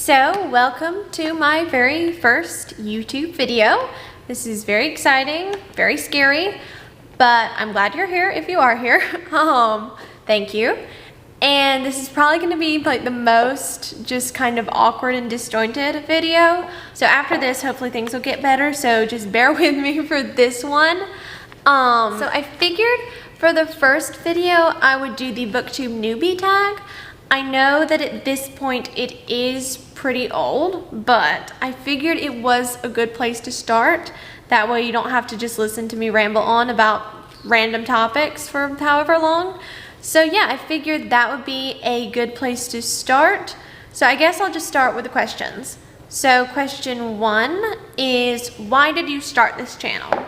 So welcome to my very first YouTube video. This is very exciting, very scary, but I'm glad you're here if you are here. Thank you. And this is probably going to be like the most just kind of awkward and disjointed video. So after this, hopefully things will get better. So just bear with me for this one. So I figured for the first video, I would do the Booktube Newbie tag. I know that at this point it is pretty old, but I figured it was a good place to start. That way you don't have to just listen to me ramble on about random topics for however long. So yeah, I figured that would be a good place to start. So I guess I'll just start with the questions. So question 1 is, why did you start this channel?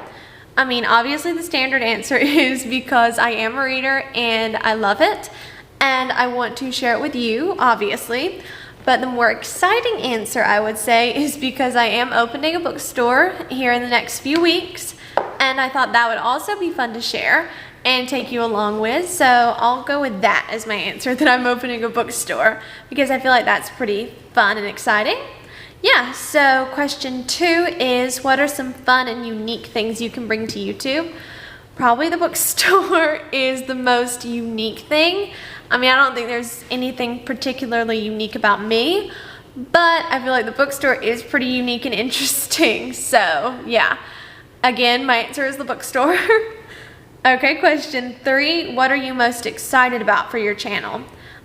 I mean, obviously the standard answer is because I am a reader and I love it. And I want to share it with you, obviously. But the more exciting answer, I would say, is because I am opening a bookstore here in the next few weeks. And I thought that would also be fun to share and take you along with. So I'll go with that as my answer, that I'm opening a bookstore, because I feel like that's pretty fun and exciting. Yeah, so question 2 is, what are some fun and unique things you can bring to YouTube? Probably the bookstore is the most unique thing. I mean, I don't think there's anything particularly unique about me, but I feel like the bookstore is pretty unique and interesting. So yeah, again, my answer is the bookstore. Okay, question 3, what are you most excited about for your channel?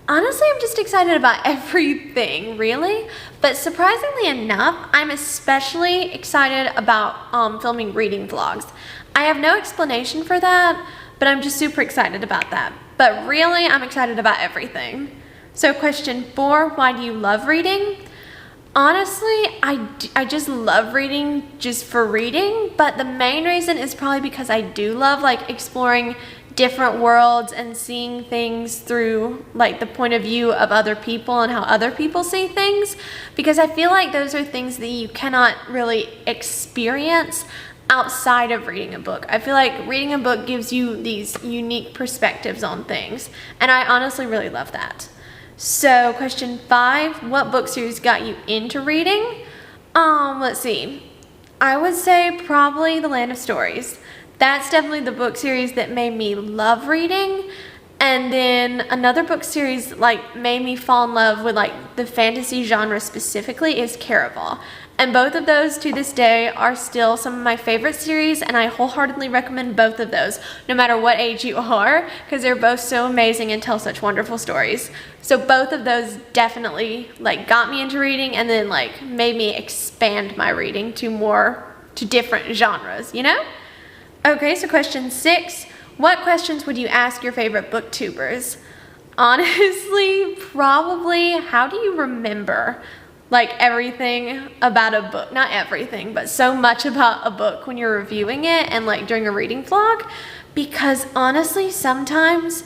Honestly, I'm just excited about everything, really. But surprisingly enough, I'm especially excited about filming reading vlogs. I have no explanation for that, but I'm just super excited about that. But really, I'm excited about everything. So question 4, why do you love reading? Honestly, I just love reading just for reading, but the main reason is probably because I do love like exploring different worlds and seeing things through like the point of view of other people and how other people see things, because I feel like those are things that you cannot really experience outside of reading a book. I feel like reading a book gives you these unique perspectives on things, and I honestly really love that. So question 5, what book series got you into reading? Let's see. I would say probably The Land of Stories. That's definitely the book series that made me love reading. And then another book series like made me fall in love with like the fantasy genre specifically is Caraval. And both of those to this day are still some of my favorite series, and I wholeheartedly recommend both of those, no matter what age you are, because they're both so amazing and tell such wonderful stories. So both of those definitely like got me into reading and then like made me expand my reading to different genres, you know? Okay, so question 6, what questions would you ask your favorite booktubers? Honestly, probably, how do you remember like everything about a book? Not everything, but so much about a book when you're reviewing it and like during a reading vlog, because honestly, sometimes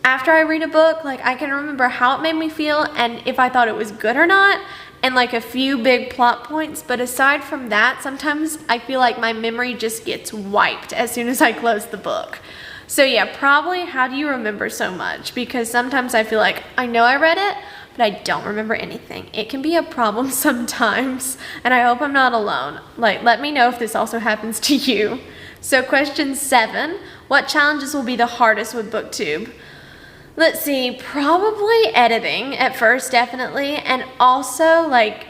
after I read a book, like I can remember how it made me feel and if I thought it was good or not, and like a few big plot points. But aside from that, sometimes I feel like my memory just gets wiped as soon as I close the book. So yeah, probably how do you remember so much? Because sometimes I feel like I know I read it, but I don't remember anything. It can be a problem sometimes, and I hope I'm not alone. Like, let me know if this also happens to you. So question 7, what challenges will be the hardest with Booktube? Let's see, probably editing at first, definitely, and also like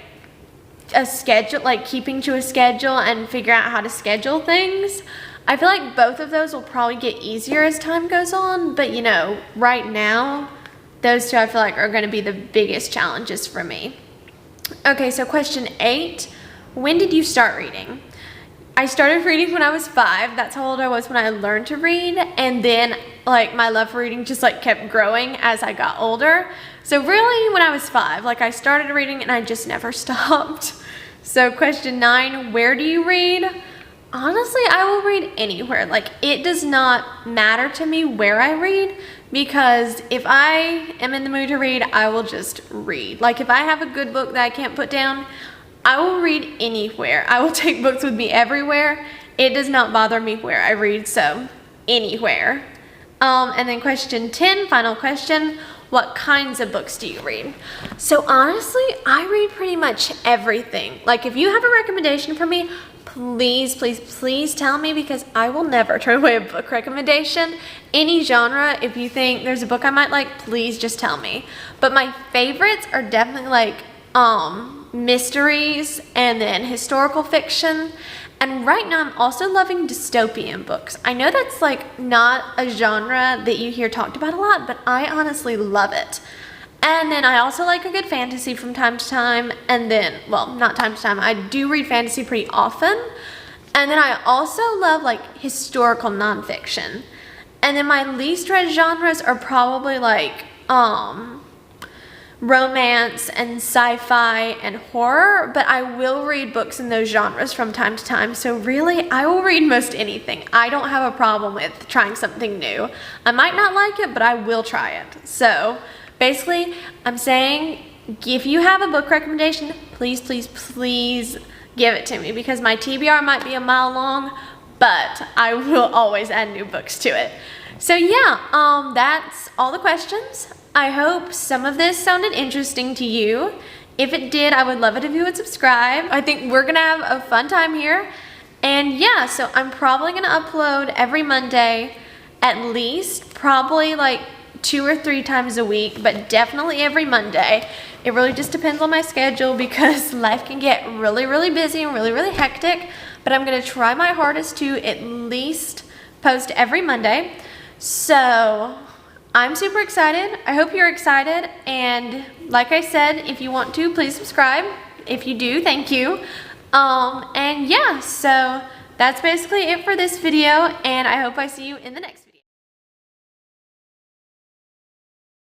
a schedule, like keeping to a schedule and figuring out how to schedule things. I feel like both of those will probably get easier as time goes on, but you know, right now, those two I feel like are going to be the biggest challenges for me. Okay, so question 8, when did you start reading? I started reading when I was 5. That's how old I was when I learned to read, and then like my love for reading just like kept growing as I got older. So really when I was 5, like I started reading and I just never stopped. So question 9, where do you read? Honestly, I will read anywhere. Like, it does not matter to me where I read, because if I am in the mood to read, I will just read. Like, if I have a good book that I can't put down, I will read anywhere. I will take books with me everywhere. It does not bother me where I read, so anywhere. And then question 10, final question. what kinds of books do you read? So honestly, I read pretty much everything. Like if you have a recommendation for me, please, please, please tell me, because I will never turn away a book recommendation. Any genre, if you think there's a book I might like, please just tell me. But my favorites are definitely like mysteries and then historical fiction. And right now I'm also loving dystopian books. I know that's like not a genre that you hear talked about a lot, but I honestly love it. And then I also like a good fantasy from time to time. And then, well, not time to time, I do read fantasy pretty often. And then I also love like historical nonfiction. And then my least read genres are probably like romance and sci-fi and horror, but I will read books in those genres from time to time. So really, I will read most anything. I don't have a problem with trying something new. I might not like it, but I will try it. So basically, I'm saying if you have a book recommendation, please, please, please give it to me, because my TBR might be a mile long, but I will always add new books to it. So yeah, that's all the questions. I hope some of this sounded interesting to you. If it did, I would love it if you would subscribe. I think we're gonna have a fun time here. And yeah, so I'm probably gonna upload every Monday, at least, probably like 2 or 3 times a week, but definitely every Monday. It really just depends on my schedule, because life can get really, really busy and really, really hectic. But I'm gonna try my hardest to at least post every Monday. So I'm super excited. I hope you're excited. And like I said, if you want to, please subscribe. If you do, thank you. And yeah, so that's basically it for this video. And I hope I see you in the next one.